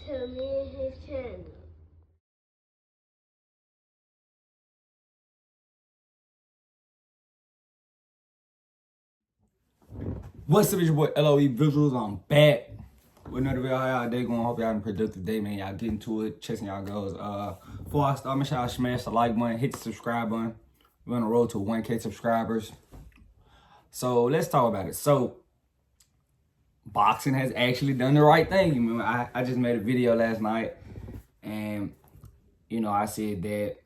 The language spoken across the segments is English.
to me and his channel. What's up, it's your boy LOE Visuals. I'm back with another video. How y'all day going? Hope y'all having a productive day, man. Y'all getting to it, chasing y'all goals. Before I start, make sure y'all smash the like button, hit the subscribe button. We're on the road to 1K subscribers. So let's talk about it. So boxing has actually done the right thing. You know, I just made a video last night, and I said that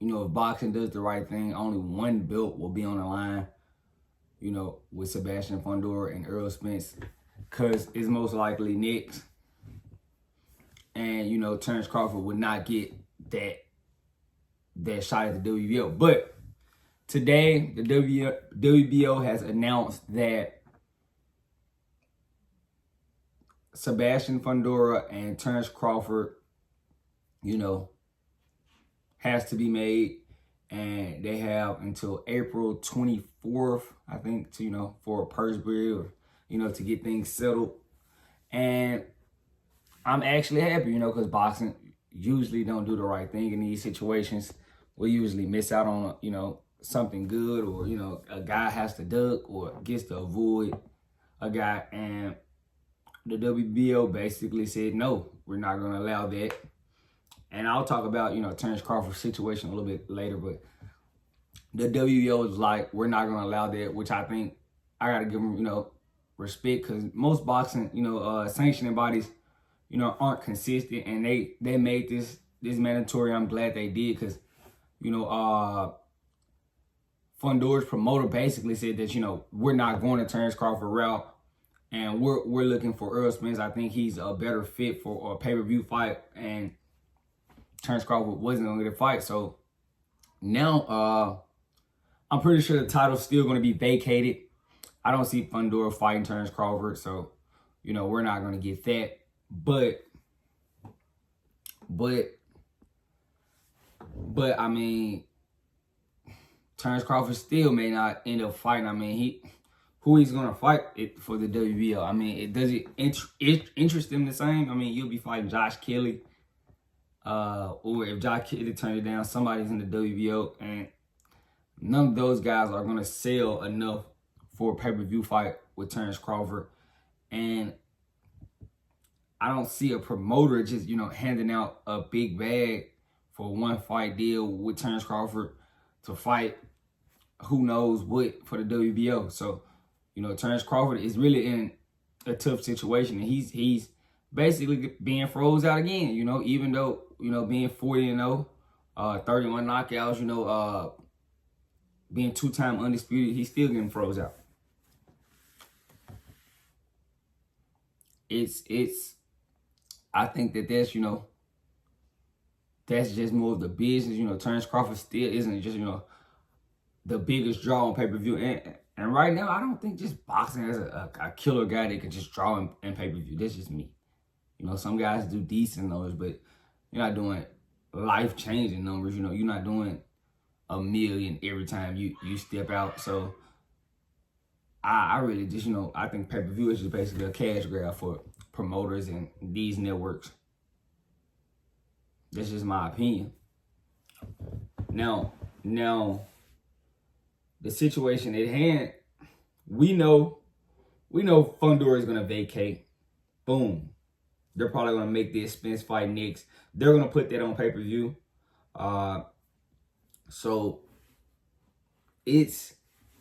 if boxing does the right thing, only one belt will be on the line. With Sebastian Fundora and Earl Spence, because it's most likely next. And, Terence Crawford would not get that shot at the WBO. But today, the WBO has announced that Sebastian Fundora and Terence Crawford, has to be made. And they have until April 24th, I think, to, for a purse bid or, to get things settled. And I'm actually happy, because boxing usually don't do the right thing in these situations. We usually miss out on, something good, or, a guy has to duck or gets to avoid a guy. And the WBO basically said, no, we're not going to allow that. And I'll talk about, Terence Crawford's situation a little bit later, but the WBO is like, we're not going to allow that, which I think I got to give them, respect, because most boxing, sanctioning bodies, aren't consistent, and they made this mandatory. I'm glad they did, because, Fundora's promoter basically said that, we're not going to Terence Crawford route, and we're looking for Earl Spence. I think he's a better fit for a pay-per-view fight, and Terence Crawford wasn't going to get a fight. So now I'm pretty sure the title's still going to be vacated. I don't see Fundora fighting Terence Crawford, so we're not going to get that. But I mean, Terence Crawford still may not end up fighting. I mean, who he's going to fight it for the WBO? I mean, does it interest him the same? I mean, you'll be fighting Josh Kelly. Or if Josh Kelly turned it down, somebody's in the WBO, and none of those guys are going to sell enough for a pay-per-view fight with Terence Crawford. And I don't see a promoter just, handing out a big bag for one fight deal with Terence Crawford to fight who knows what for the WBO. So, Terence Crawford is really in a tough situation, and he's basically being froze out again, even though, being 40-0, 31 knockouts, being two-time undisputed, he's still getting froze out. I think that's, that's just more of the business. Terence Crawford still isn't just, the biggest draw on pay-per-view. And right now, I don't think just boxing has a killer guy that can just draw in pay-per-view. That's just me. Some guys do decent numbers, but you're not doing life-changing numbers. You're not doing $1 million every time you step out. So I really just, I think pay-per-view is just basically a cash grab for promoters and these networks. That's just my opinion. Now, the situation at hand, we know Fundora is going to vacate. Boom. They're probably going to make the Spence fight next. They're going to put that on pay-per-view. So it's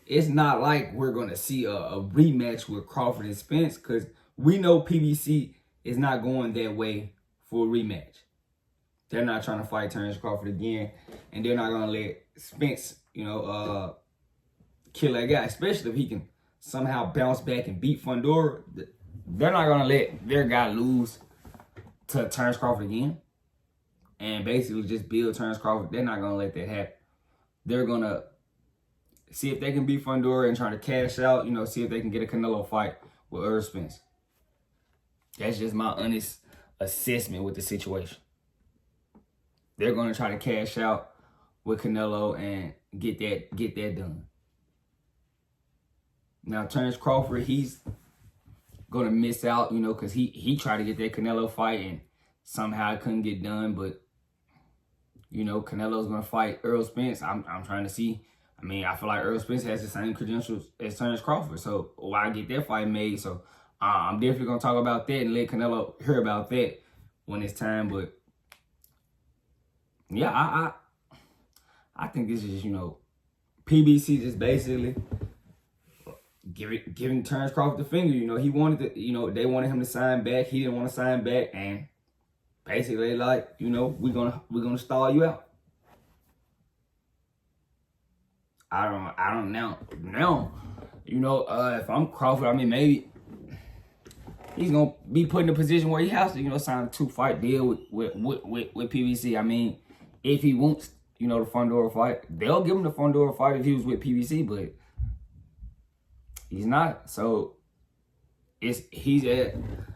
not like we're going to see a rematch with Crawford and Spence, because we know PBC is not going that way for a rematch. They're not trying to fight Terence Crawford again, and they're not going to let Spence, kill that guy, especially if he can somehow bounce back and beat Fundora. They're not going to let their guy lose to Terence Crawford again and basically just build Terence Crawford. They're not going to let that happen. They're going to see if they can beat Fundora and try to cash out, see if they can get a Canelo fight with Earl Spence. That's just my honest assessment with the situation. They're going to try to cash out with Canelo and get that done. Now, Terence Crawford, he's gonna miss out, you know, because he tried to get that Canelo fight and somehow it couldn't get done. But you know, Canelo's gonna fight Errol Spence. I'm trying to see. I mean, I feel like Errol Spence has the same credentials as Terence Crawford, so why get that fight made? So I'm definitely gonna talk about that and let Canelo hear about that when it's time. But yeah, I think this is, you know, PBC just basically giving Terence Crawford the finger. You know, he wanted to, you know, they wanted him to sign back. He didn't want to sign back, and basically like, you know, we're gonna stall you out. I don't know. Now, you know, if I'm Crawford, I mean, maybe he's gonna be put in a position where he has to, you know, sign a 2-fight deal with PBC. I mean, if he wants, you know, the Fundora fight, they'll give him the Fundora fight if he was with PBC, but he's not. So he's in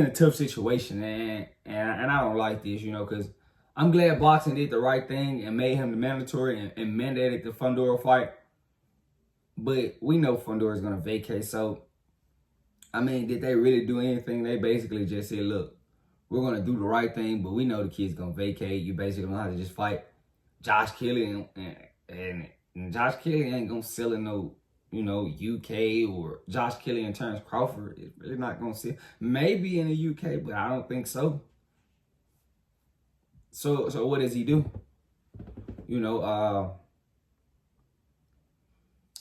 a tough situation, and I don't like this, you know, because I'm glad boxing did the right thing and made him the mandatory and mandated the Fundora fight. But we know Fundora is going to vacate. So, I mean, did they really do anything? They basically just said, look, we're going to do the right thing, but we know the kid's going to vacate. You basically don't have to just fight Josh Kelly. And Josh Kelly ain't going to sell in no, you know, UK, or Josh Kelly and Terence Crawford is really not going to sell. Maybe in the UK, but I don't think so. So what does he do? You know,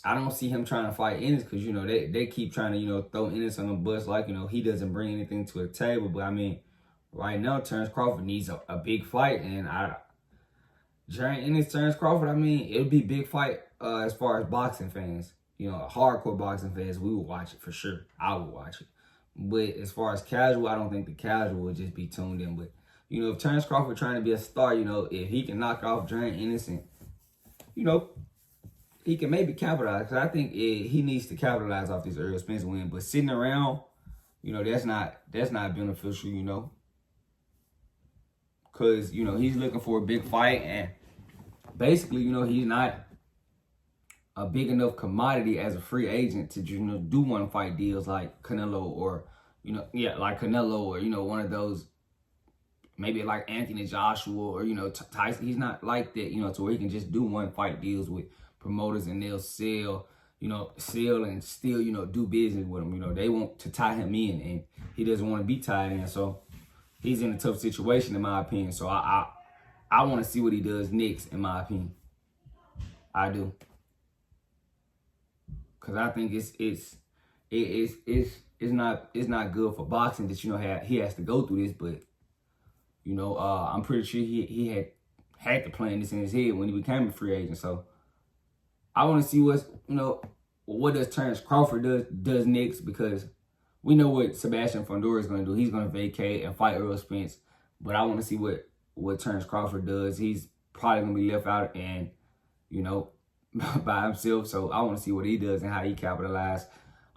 I don't see him trying to fight Ennis because, you know, they keep trying to, you know, throw Ennis on the bus like, you know, he doesn't bring anything to the table. But, I mean, right now, Terence Crawford needs a big fight. And Jaron Ennis, Terence Crawford, I mean, it'll be a big fight as far as boxing fans. You know, hardcore boxing fans, we will watch it for sure. I will watch it. But as far as casual, I don't think the casual would just be tuned in. But, you know, if Terence Crawford trying to be a star, you know, if he can knock off Jaron Ennis, you know, he can maybe capitalize. Because I think he needs to capitalize off this Errol Spence win. But sitting around, you know, that's not beneficial, you know. Because, you know, he's looking for a big fight. And basically, you know, he's not a big enough commodity as a free agent to, you know, do one-fight deals like Canelo or, you know, like Canelo or, you know, one of those, maybe like Anthony Joshua or, you know, Tyson. He's not like that, you know, to where he can just do one-fight deals with promoters and they'll sell and still, you know, do business with him. You know, they want to tie him in and he doesn't want to be tied in. So he's in a tough situation, in my opinion. So I want to see what he does next, in my opinion. I do. Because I think it's not good for boxing that, you know, he has to go through this. But, you know, I'm pretty sure he had to plan this in his head when he became a free agent. So I want to see what does Terence Crawford does next, because we know what Sebastian Fundora is going to do. He's going to vacate and fight Errol Spence. But I want to see what Terence Crawford does. He's probably going to be left out and, you know, by himself. So I want to see what he does and how he capitalizes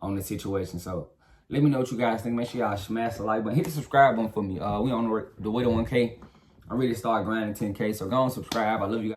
on the situation. So let me know what you guys think. Make sure y'all smash the like button. Hit the subscribe button for me. We on the way to 1K. I'm ready to start grinding 10K. So go on, subscribe. I love you guys.